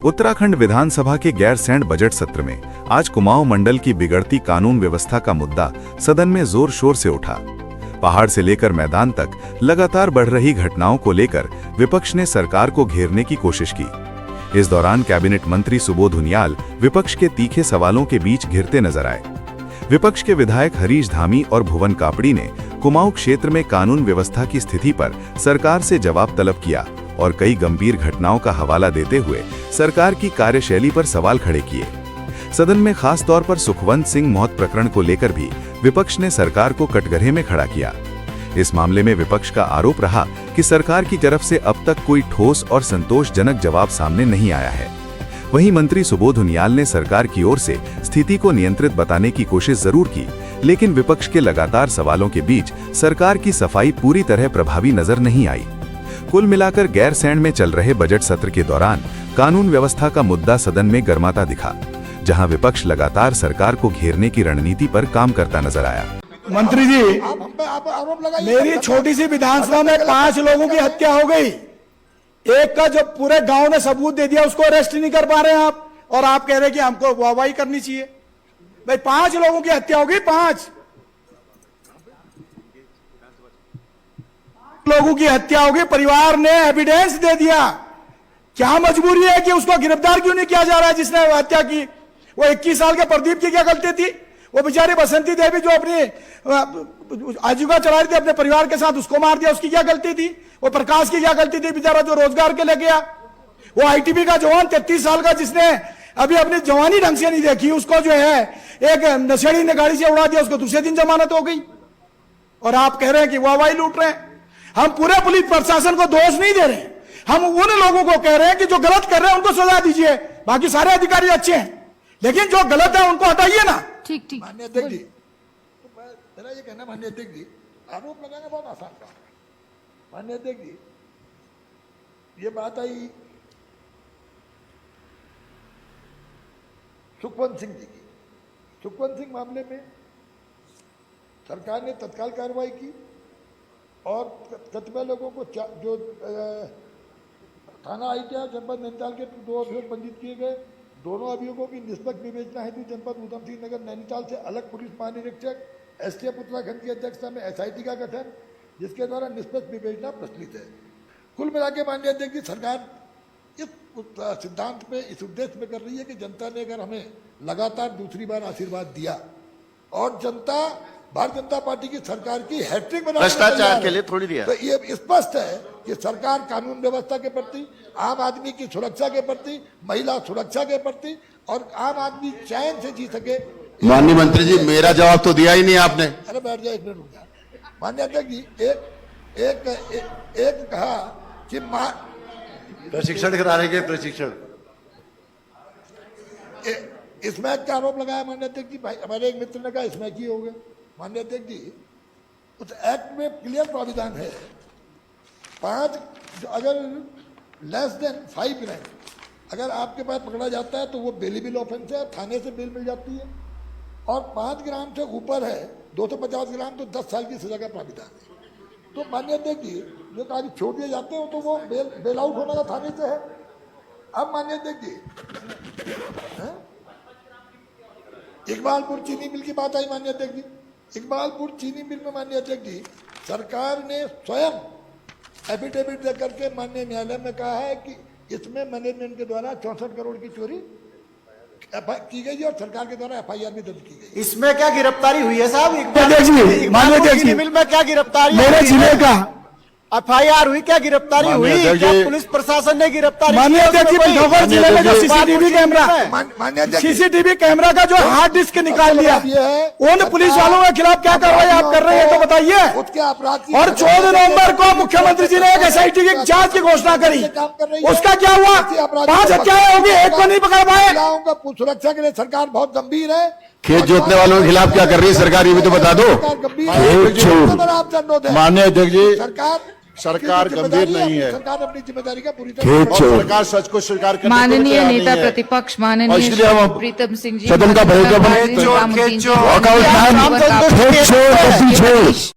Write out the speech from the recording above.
उत्तराखंड विधानसभा के गैरसैंण बजट सत्र में आज कुमाऊं मंडल की बिगड़ती कानून व्यवस्था का मुद्दा सदन में जोर शोर से उठा। पहाड़ से लेकर मैदान तक लगातार बढ़ रही घटनाओं को लेकर विपक्ष ने सरकार को घेरने की कोशिश की। इस दौरान कैबिनेट मंत्री सुबोध उनियाल विपक्ष के तीखे सवालों के बीच घिरते नजर आए। विपक्ष के विधायक हरीश धामी और भुवन कापड़ी ने कुमाऊं क्षेत्र में कानून व्यवस्था की स्थिति पर सरकार से जवाब तलब किया और कई गंभीर घटनाओं का हवाला देते हुए सरकार की कार्यशैली पर सवाल खड़े किए। सदन में खास तौर पर सुखवंत सिंह मौत प्रकरण को लेकर भी विपक्ष ने सरकार को कटघरे में खड़ा किया। इस मामले में विपक्ष का आरोप रहा कि सरकार की तरफ से अब तक कोई ठोस और संतोषजनक जवाब सामने नहीं आया है। वहीं मंत्री सुबोध उनियाल ने सरकार की ओर से स्थिति को नियंत्रित बताने की कोशिश जरूर की, लेकिन विपक्ष के लगातार सवालों के बीच सरकार की सफाई पूरी तरह प्रभावी नजर नहीं आई। कुल मिलाकर गैरसैंण में चल रहे बजट सत्र के दौरान कानून व्यवस्था का मुद्दा सदन में गर्माता दिखा, जहां विपक्ष लगातार सरकार को घेरने की रणनीति पर काम करता नजर आया। मंत्री जी, मेरी छोटी सी विधानसभा में 5 लोगों की हत्या हो गई। एक का जो पूरे गांव ने सबूत दे दिया, उसको अरेस्ट नहीं कर पा रहे हैं आप, और आप कह रहे हैं कि हमको वाहवाही करनी चाहिए। भाई 5 लोगों की हत्या हो गई, 5 लोगों की हत्या हो गई, परिवार ने एविडेंस दे दिया। क्या मजबूरी है कि उसको गिरफ्तार क्यों नहीं किया जा रहा है जिसने हत्या की? वो 21 साल के प्रदीप की क्या गलती थी? वो बेचारी बसंती देवी जो अपनी आजीविका चला रही थी अपने परिवार के साथ, उसको मार दिया, उसकी क्या गलती थी? वो प्रकाश की क्या गलती थी बेचारा जो रोजगार के लिए गया? वो आईटीबी का जवान 33 साल का जिसने अभी अपनी जवानी ढंग से नहीं देखी, उसको जो है एक नशेड़ी ने गाड़ी से उड़ा दिया, उसको दूसरे दिन जमानत हो गई। और आप कह रहे हैं कि वाहवाही लूट रहे हैं। हम पूरे पुलिस प्रशासन को दोष नहीं दे रहे, हम उन लोगों को कह रहे हैं कि जो गलत कर रहे हैं उनको सजा दीजिए। बाकी सारे अधिकारी अच्छे हैं, लेकिन जो गलत है उनको हटाइए ना। ठीक ठीक। माननीय अध्यक्ष जी, तो मेरा ये कहना, माननीय अध्यक्ष जी, आरोप लगाना बहुत आसान काम है। माननीय अध्यक्ष जी, ये बात आई सुखवंत सिंह जी की। सुखवंत सिंह मामले में सरकार ने तत्काल कार्रवाई की और कतिपय लोगों को जो थाना आइटिया जनपद नैनीताल के 2 अभियोग पंजीत किए गए। दोनों अभियोगों की निष्पक्ष विवेचना हेतु जनपद उधम सिंह नगर नैनीताल से अलग पुलिस महानिरीक्षक एसटीएफ उत्तराखंड की अध्यक्षता में एसआईटी का गठन, जिसके द्वारा निष्पक्ष विवेचना प्रचलित है। कुल मिला के माननीय अध्यक्ष जी, सरकार इस सिद्धांत पे, इस उद्देश्य में कर रही है कि जनता ने अगर हमें लगातार दूसरी बार आशीर्वाद दिया और जनता भारतीय जनता पार्टी की सरकार की हैट्रिक बनाने भ्रष्टाचार के लिए थोड़ी दिया, तो ये स्पष्ट है कि सरकार कानून व्यवस्था के प्रति, आम आदमी की सुरक्षा के प्रति, महिला सुरक्षा के प्रति और आम आदमी चैन से जी सके। माननीय मंत्री जी, मेरा जवाब तो दिया ही नहीं आपने। अरे बैठ जाए, 1 मिनट रुक जाए। माननीय अध्यक्ष जी, एक कहा कि प्रशिक्षण कराने के प्रशिक्षण, इसमें क्या आरोप लगाया माननीय अध्यक्ष जी? भाई हमारे एक मित्र ने कहा इसमें की हो गया। माननीय अध्यक्ष जी, उस एक्ट में क्लियर प्राविधान है, 5 अगर लेस देन 5 ग्राम अगर आपके पास पकड़ा जाता है तो वो बेलेबल ऑफेंस है, थाने से बेल मिल जाती है। और 5 ग्राम से ऊपर है 250 ग्राम तो 10 साल की सजा का प्राविधान है। तो माननीय अध्यक्ष जी, जो कागज छोड़ दिए जाते हो तो वो बेल आउट होने का थाने से है। अब माननीय अध्यक्ष जी, इकबालपुर चीनी मिल की बात आई। माननीय अध्यक्ष जी, इकबालपुर चीनी मिल में माननीय अध्यक्ष जी, सरकार ने स्वयं एफिडेविट दे करके माननीय न्यायालय में कहा है कि इसमें मैनेजमेंट के द्वारा 64 करोड़ की चोरी की गई और सरकार के द्वारा एफआईआर भी दर्ज की गई। इसमें क्या गिरफ्तारी हुई है साहब? माननीय मिल में क्या गिरफ्तारी? मेरे जिले का एफआईआर हुई, क्या गिरफ्तारी हुई? क्या पुलिस प्रशासन ने गिरफ्तारी? माननीय अध्यक्ष जी, पिथौरागढ़ जिले में जो सीसीटीवी कैमरा का जो हार्ड डिस्क निकाल लिया, उन पुलिस वालों के खिलाफ क्या कार्रवाई आप कर रहे हैं तो बताइए। और 14 नवंबर को मुख्यमंत्री जी ने एक एसआईटी की जांच की घोषणा करी, उसका क्या हुआ? 5 हत्याएं होगी, एक को नहीं पकड़ पाए। सुरक्षा के लिए सरकार बहुत गंभीर है। खेत जोतने वालों के खिलाफ क्या कर रही है सरकार, ये भी तो बता दो। माननीय अध्यक्ष जी, सरकार गंभीर नहीं है, सरकार अपनी जिम्मेदारी का पूरी तरह, सरकार सच को स्वीकार करने माननीय नेता प्रतिपक्ष माननीय प्रीतम सिंह जी सदन का